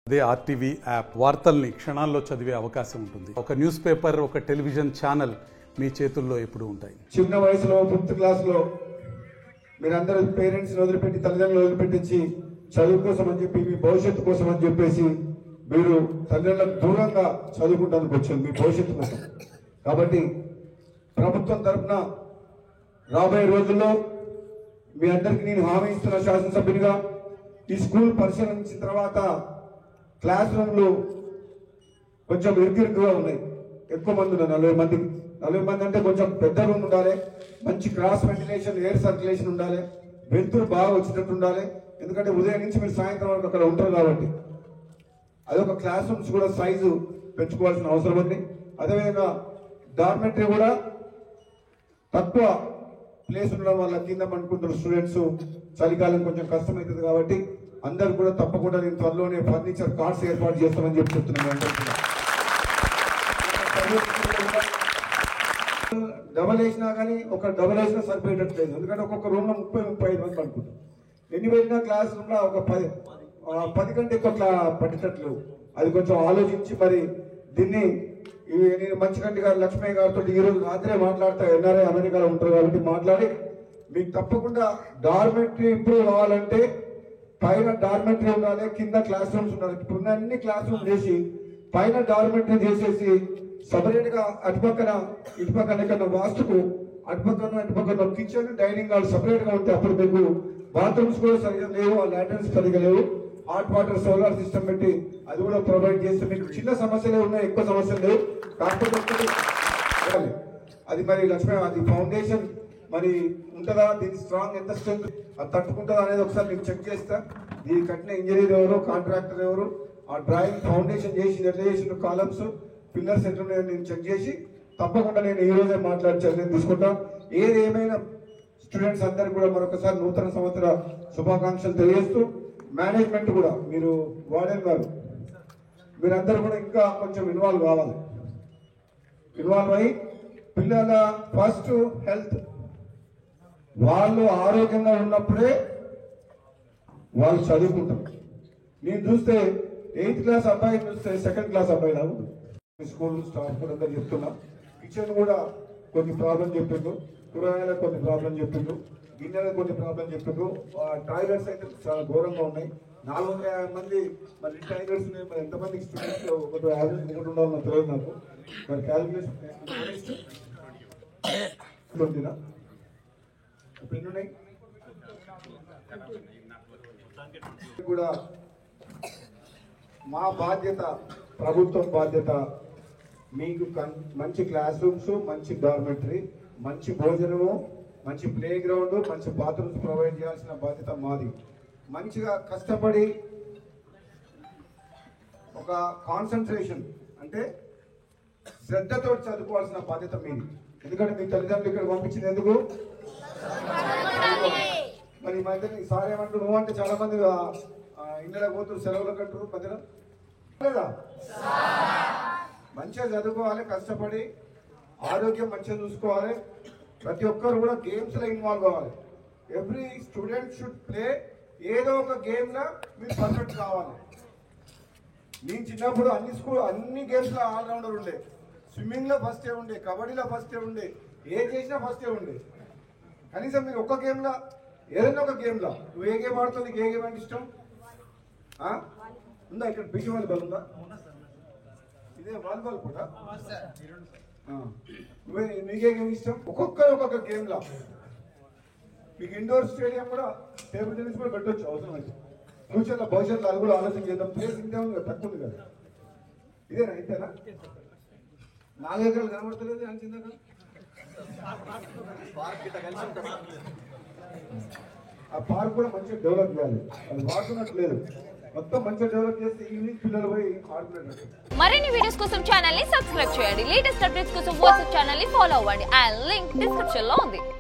అదే RTV app వార్తల్ని క్షణాల్లో చదివే అవకాశం ఉంటుంది. ఒక న్యూస్ పేపర్, ఒక టెలివిజన్ ఛానల్ మీ చేతుల్లో ఎప్పుడూ ఉంటాయి. చిన్న వయసులో 5th క్లాస్లో మీరందరూ పేరెంట్స్ని వదిలిపెట్టి, తల్లిదండ్రులు వదిలిపెట్టించి చదువు కోసం అని చెప్పి, మీ భవిష్యత్తు కోసం అని చెప్పేసి మీరు తల్లిదండ్రులకు దూరంగా చదువుకుంటానికి వచ్చారు మీ భవిష్యత్తు కోసం. కాబట్టి ప్రభుత్వం తరఫున రాబోయే రోజుల్లో మీ అందరికీ నేను హామీ ఇస్తున్న శాసనసభ్యునిగా, ఈ స్కూల్ పరిశీలించిన తర్వాత క్లాస్ రూమ్లు కొంచెం ఇరుకిరుకుగా ఉన్నాయి. ఎక్కువ మంది ఉన్నారు, 40 మంది అంటే కొంచెం పెద్ద రూమ్ ఉండాలి, మంచి క్రాస్ వెంటిలేషన్, ఎయిర్ సర్క్యులేషన్ ఉండాలి, వెలుతురు బాగా వచ్చేటట్టు ఉండాలి. ఎందుకంటే ఉదయం నుంచి మీరు సాయంత్రం వరకు అక్కడ ఉంటారు కాబట్టి అదొక క్లాస్ రూమ్స్ కూడా సైజు పెంచుకోవాల్సిన అవసరం ఉంది. అదేవిధంగా డార్మెటరీ కూడా తక్కువ ప్లేస్ ఉండడం వల్ల కింద పండుకుంటున్న స్టూడెంట్స్ చలికాలం కొంచెం కష్టమవుతుంది. కాబట్టి అందరు కూడా తప్పకుండా నేను త్వరలోనే ఫర్నిచర్ కార్డ్స్ ఏర్పాటు చేస్తామని చెప్పి చెప్తున్నాను. డబల్ వేసినా కానీ ఒక డబల్ వేసినా సరిపోయేటట్లేదు. ఎందుకంటే ఒక్కొక్క రూమ్ లో 30-35 మంది పడుకుంటారు. ఎన్ని పెట్టినా క్లాస్ రూమ్ లో ఒక 10 కంటే ఎక్కువ పట్టేటట్లేవు. అది కొంచెం ఆలోచించి మరి దీన్ని నేను మంచికంటి గారు, లక్ష్మయ్య గారితో ఈరోజు రాత్రే మాట్లాడతా. ఎన్ఆర్ఐ అమెరికాలో ఉంటారు కాబట్టి మాట్లాడి మీకు తప్పకుండా డార్మెటరీ ఇంప్రూవ్ కావాలంటే పైన డార్మెటరీ ఉండాలి, కింద క్లాస్ రూమ్స్ ఉండాలి. ఇప్పుడున్న అన్ని క్లాస్ రూమ్ చేసి పైన డార్మెటరీ చేసేసి సపరేట్ గా అటుపక్కన ఇటుపక్కన ఎక్కడ వాస్తుకు అటుపక్కన కిచెన్, డైనింగ్ హాల్ సపరేట్ గా ఉంటే అప్పుడు మీకు బాత్రూమ్స్ కూడా సరిగా లేవు, ఆ లాట్రిన్స్ సరిగా లేవు. హాట్ వాటర్ సోలార్ సిస్టమ్ పెట్టి అది కూడా ప్రొవైడ్ చేస్తే మీకు చిన్న సమస్యలే ఉన్నాయి, ఎక్కువ సమస్యలు లేవు. కాకపోతే అది మరి లక్ష్మీ అది ఫౌండేషన్ మరి ఉంటుందా, దీని స్ట్రాంగ్ ఎంత స్ట్రెంత్ అది తట్టుకుంటుందా అనేది ఒకసారి మీకు చెక్ చేస్తా. దీని కట్టిన ఇంజనీర్ ఎవరు, కాంట్రాక్టర్ ఎవరు, ఆ డ్రాయింగ్ ఫౌండేషన్ చేసి ఎట్లా చేసిన కాలమ్స్, పిల్లర్స్ ఎట్లా నేను చెక్ చేసి తప్పకుండా నేను ఈ రోజే మాట్లాడి చర్యలు తీసుకుంటా. ఏది ఏమైనా స్టూడెంట్స్ అందరికి కూడా మరొకసారి నూతన సంవత్సర శుభాకాంక్షలు తెలియజేస్తూ, మేనేజ్మెంట్ కూడా మీరు వార్డెన్ గారు మీరందరూ కూడా ఇంకా కొంచెం ఇన్వాల్వ్ కావాలి. ఇన్వాల్వ్ అయ్యి పిల్లల ఫస్ట్ హెల్త్, వాళ్ళు ఆరోగ్యంగా ఉన్నప్పుడే వాళ్ళు చదువుకుంటారు. నేను చూస్తే 8th క్లాస్ అబ్బాయి చూస్తే 2nd క్లాస్ అబ్బాయి లాగా ఉంది. స్కూల్ స్టాఫ్ కూడా అందరు చెప్తున్నా. కిచెన్ కూడా కొన్ని ప్రాబ్లం చెప్పిండు, కూరగాయలకు కొన్ని ప్రాబ్లం చెప్పిండు, గిన్నెలకు కొన్ని ప్రాబ్లం చెప్పిండు. టాయిలెట్స్ అయితే చాలా ఘోరంగా ఉన్నాయి. 450 మంది మరి టాయిలెట్స్ ఉన్నాయి. మరి ఎంతమంది స్టూడెంట్స్ ఒక యావరేజ్ ఒకటి ఉండాలని తెలియదు నాకు. మరి క్యాలిక్యులేషన్ ఎన్నున్నాయి కూడా మా బాధ్యత, ప్రభుత్వం బాధ్యత మీకు మంచి క్లాస్ రూమ్స్, మంచి డార్మెటరీ, మంచి భోజనము, మంచి ప్లే గ్రౌండ్, మంచి బాత్రూమ్స్ ప్రొవైడ్ చేయాల్సిన బాధ్యత మాది. మంచిగా కష్టపడి ఒక కాన్సన్ట్రేషన్ అంటే శ్రద్ధతో చదువుకోవాల్సిన బాధ్యత మీది. ఎందుకంటే మీ తల్లిదండ్రులు ఇక్కడ పంపించింది ఎందుకు? మరి మా ఇద్దరు సార్ ఏమంటారు, నువ్వు అంటే చాలా మంది ఇండియాలో పోతున్నారు, సెలవులు కట్టరు మధ్యలో లేదా. మంచిగా చదువుకోవాలి, కష్టపడి ఆరోగ్యం మంచిగా చూసుకోవాలి. ప్రతి ఒక్కరు కూడా గేమ్స్ లో ఇన్వాల్వ్ కావాలి. Every student should play. ఏదో ఒక గేమ్ లో మీరు పర్ఫెక్ట్ కావాలి. నేను చిన్నప్పుడు అన్ని గేమ్స్ లో ఆల్రౌండర్ ఉండే. స్విమ్మింగ్ లో ఫస్ట్ ఉండే, కబడ్డీలో ఫస్ట్ ఉండే, ఏ చేసినా ఫస్ట్ ఉండే. కనీసం మీరు ఒక్క గేమ్ లో, ఏదైనా ఒక గేమ్ లో నువ్వు ఏ గేమ్ ఆడుతావు, నీకు ఏ గేమ్ అంటే ఇష్టం ఉందా? ఇక్కడ బీచ్ వాలీబాల్ ఉందా? ఇదే వాలీబాల్ కూడా నీకే గేమ్ ఇష్టం? ఒక్కొక్క గేమ్ లా మీకు ఇండోర్ స్టేడియం కూడా, టేబుల్ టెన్నిస్ కూడా పెట్టవచ్చు అవసరం అయితే. ఫ్యూచర్ లో భవిష్యత్తులో అది కూడా ఆలోచన చేద్దాం. ప్లేస్ ఇంతే ఉంది, తక్కువ ఉంది కదా. ఇదేనా ఇంతేనా? 4 ఎకరాలు కనబడతలేదు అంచిందా? ఆ పార్క్ కూడా మంచిగా డెవలప్ చేయాలి. అది వాడుతున్నట్లేదు, మొత్తం మంచిగా డెవలప్ చేస్తే ఈవినింగ్ పిల్లలు పోయి ఆడుకునేటట్టు. మరిన్ని వీడియోస్ కోసం ఛానల్ ని సబ్స్క్రైబ్ చేయండి. లేటెస్ట్ అప్డేట్స్ కోసం వాట్సాప్ ఛానల్ ని ఫాలో అవ్వండి. ఆ లింక్ డిస్క్రిప్షన్ లో ఉంది.